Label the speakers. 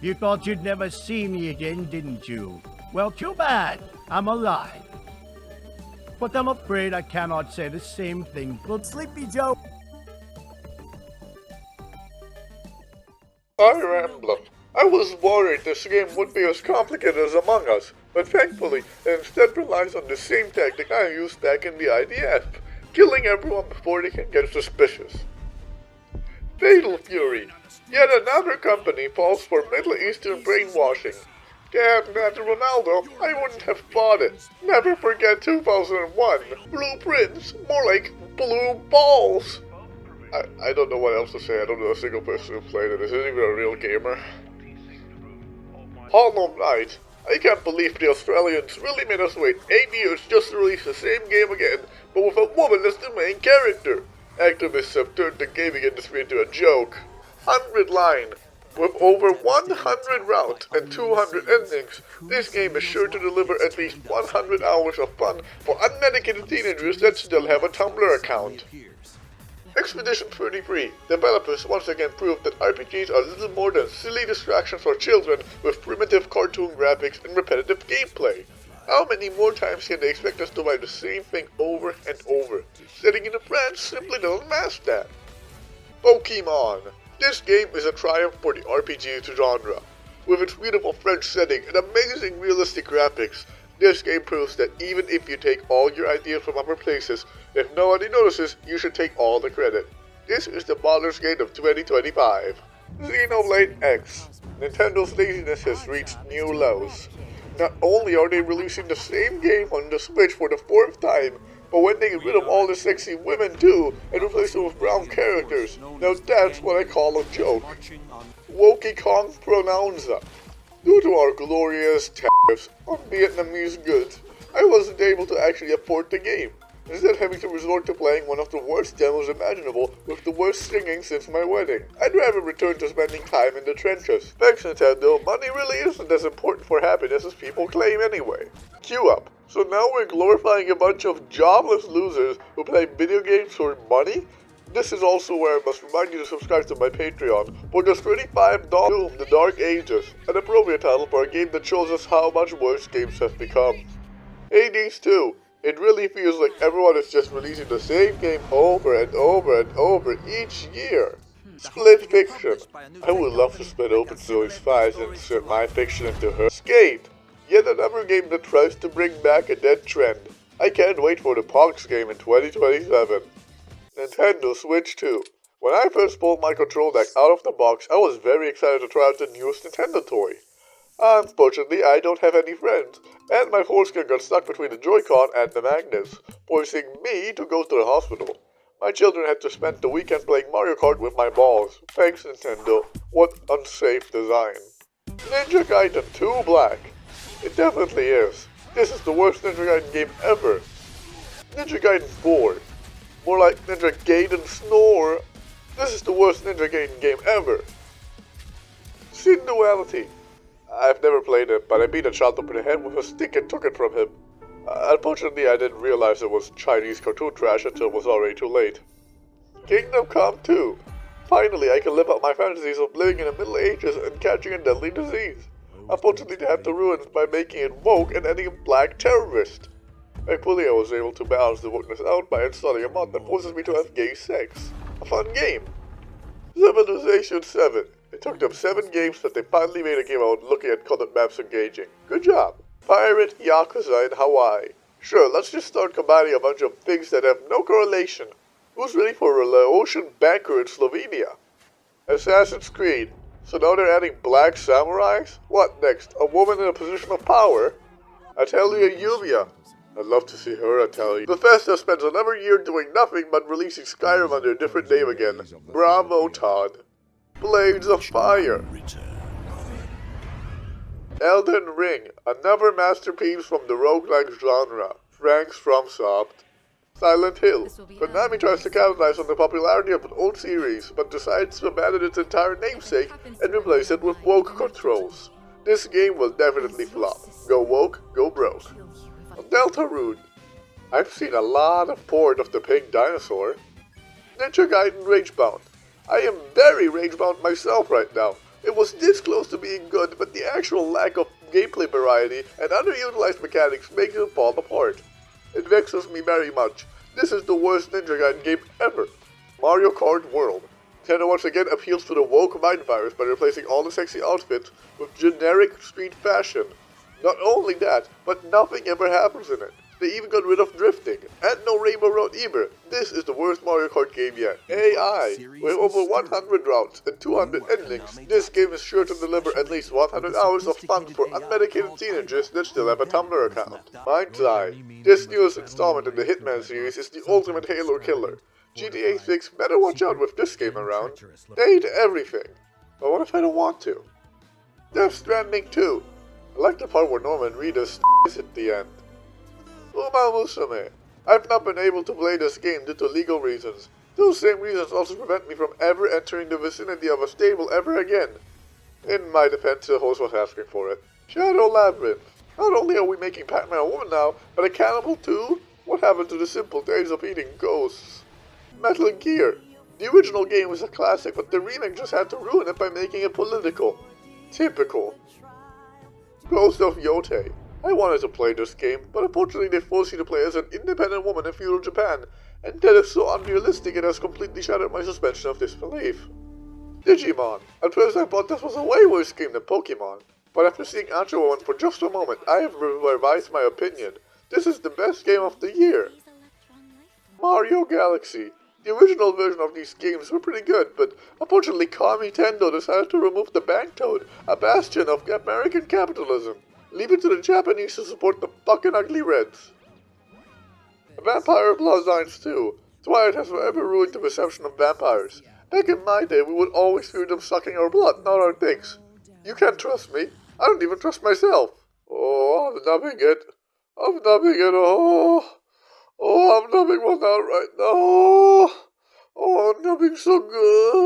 Speaker 1: You thought you'd never see me again, didn't you? Well, too bad. I'm alive. But I'm afraid I cannot say the same thing for Sleepy Joe.
Speaker 2: Fire Emblem. I was worried this game would be as complicated as Among Us, but thankfully it instead relies on the same tactic I used back in the IDF, killing everyone before they can get suspicious. Fatal Fury. Yet another company falls for Middle Eastern brainwashing. Damn that Ronaldo, I wouldn't have bought it. Never forget 2001. Blueprints, more like blue balls. I don't know what else to say. I don't know a single person who played it. Is it even a real gamer? Hollow Knight. I can't believe the Australians really made us wait 8 years just to release the same game again, but with a woman as the main character. Activists have turned the gaming industry into a joke. 100 line. With over 100 routes and 200 endings, this game is sure to deliver at least 100 hours of fun for unmedicated teenagers that still have a Tumblr account. Expedition 33. Developers once again proved that RPGs are little more than silly distractions for children with primitive cartoon graphics and repetitive gameplay. How many more times can they expect us to buy the same thing over and over? Setting in a branch simply doesn't match that. Pokemon. This game is a triumph for the RPG genre. With its beautiful French setting and amazing realistic graphics, this game proves that even if you take all your ideas from other places, if nobody notices, you should take all the credit. This is the Baldur's Gate of 2025. Xenoblade X. Nintendo's laziness has reached new lows. Not only are they releasing the same game on the Switch for the 4th time, but when they get rid of all the sexy women too, and replace them with brown characters, now that's what I call a joke. Wokie Kong Pronounza. Due to our glorious tariffs on Vietnamese goods, I wasn't able to actually afford the game, instead having to resort to playing one of the worst demos imaginable with the worst singing since my wedding. I'd rather return to spending time in the trenches. Thanks Nintendo, money really isn't as important for happiness as people claim anyway. Queue up. So now we're glorifying a bunch of jobless losers who play video games for money? This is also where I must remind you to subscribe to my Patreon for just $35 Doom the Dark Ages, an appropriate title for a game that shows us how much worse games have become. Hades 2. It really feels like everyone is just releasing the same game over and over and over each year. Split Fiction. I would love to split open Zoe's files and insert my fiction into her. Skate. Yet another game that tries to bring back a dead trend. I can't wait for the Pox game in 2027. Nintendo Switch 2. When I first pulled my control deck out of the box, I was very excited to try out the newest Nintendo toy. Unfortunately, I don't have any friends, and my foreskin got stuck between the Joy-Con and the magnets, forcing me to go to the hospital. My children had to spend the weekend playing Mario Kart with my balls. Thanks Nintendo. What unsafe design. Ninja Gaiden 2 Black. It definitely is. This is the worst Ninja Gaiden game ever. Ninja Gaiden 4. More like Ninja Gaiden Snore. This is the worst Ninja Gaiden game ever. Sin Duality. I've never played it, but I beat a child over the head with a stick and took it from him. Unfortunately, I didn't realize it was Chinese cartoon trash until it was already too late. Kingdom Come 2. Finally, I can live out my fantasies of living in the Middle Ages and catching a deadly disease. Unfortunately, they had to ruin it by making it woke and adding a black terrorist. Thankfully, I was able to balance the wokeness out by installing a mod that forces me to have gay sex. A fun game. Civilization 7. It took them 7 games that they finally made a game out looking at colored maps engaging. Good job. Pirate Yakuza in Hawaii. Sure, let's just start combining a bunch of things that have no correlation. Who's ready for a Laotian banker in Slovenia? Assassin's Creed. So now they're adding black samurais? What next? A woman in a position of power? Atelier Yulia. I'd love to see her Atelier. Bethesda spends another year doing nothing but releasing Skyrim under a different name again. Bravo, Todd. Blades of Fire. Elden Ring. Another masterpiece from the roguelike genre. Thanks FromSoft. Silent Hill. Konami tries to capitalize on the popularity of an old series, but decides to abandon its entire namesake and replace it with woke controls. This game will definitely flop. Go woke, go broke. Deltarune. I've seen a lot of porn of the pink dinosaur. Ninja Gaiden Ragebound. I am very rage-bound myself right now. It was this close to being good, but the actual lack of gameplay variety and underutilized mechanics makes it fall apart. It vexes me very much. This is the worst Ninja Gaiden game ever. Mario Kart World. Nintendo once again appeals to the woke mind virus by replacing all the sexy outfits with generic street fashion. Not only that, but nothing ever happens in it. They even got rid of drifting, and no Rainbow Road either. This is the worst Mario Kart game yet. AI! With over 100 routes and 200 endings, this game is sure to deliver at least 100 hours of fun for unmedicated teenagers that still have a Tumblr account. Mind's eye. This newest installment in the Hitman series is the ultimate Halo killer. GTA 6 better watch out with this game around. They hate everything. But what if I don't want to? Death Stranding 2. I like the part where Norman Reedus is at the end. Uma Musume. I've not been able to play this game due to legal reasons. Those same reasons also prevent me from ever entering the vicinity of a stable ever again. In my defense, the host was asking for it. Shadow Labyrinth. Not only are we making Pac-Man a woman now, but a cannibal too? What happened to the simple days of eating ghosts? Metal Gear. The original game was a classic, but the remake just had to ruin it by making it political. Typical. Ghost of Yotei. I wanted to play this game, but unfortunately they force you to play as an independent woman in feudal Japan, and that is so unrealistic it has completely shattered my suspension of disbelief. Digimon. At first I thought this was a way worse game than Pokemon, but after seeing Ancho Woman for just a moment, I have revised my opinion. This is the best game of the year. Mario Galaxy. The original version of these games were pretty good, but unfortunately Nintendo decided to remove the bank toad, a bastion of American capitalism. Leave it to the Japanese to support the fucking ugly Reds. Vampire Bloodlines 2. Twilight has forever ruined the perception of vampires. Back in my day, we would always fear them sucking our blood, not our dicks. You can't trust me. I don't even trust myself. Oh, I'm numbing it. I'm numbing it. Oh, I'm numbing one out right now. Oh, I'm numbing so good.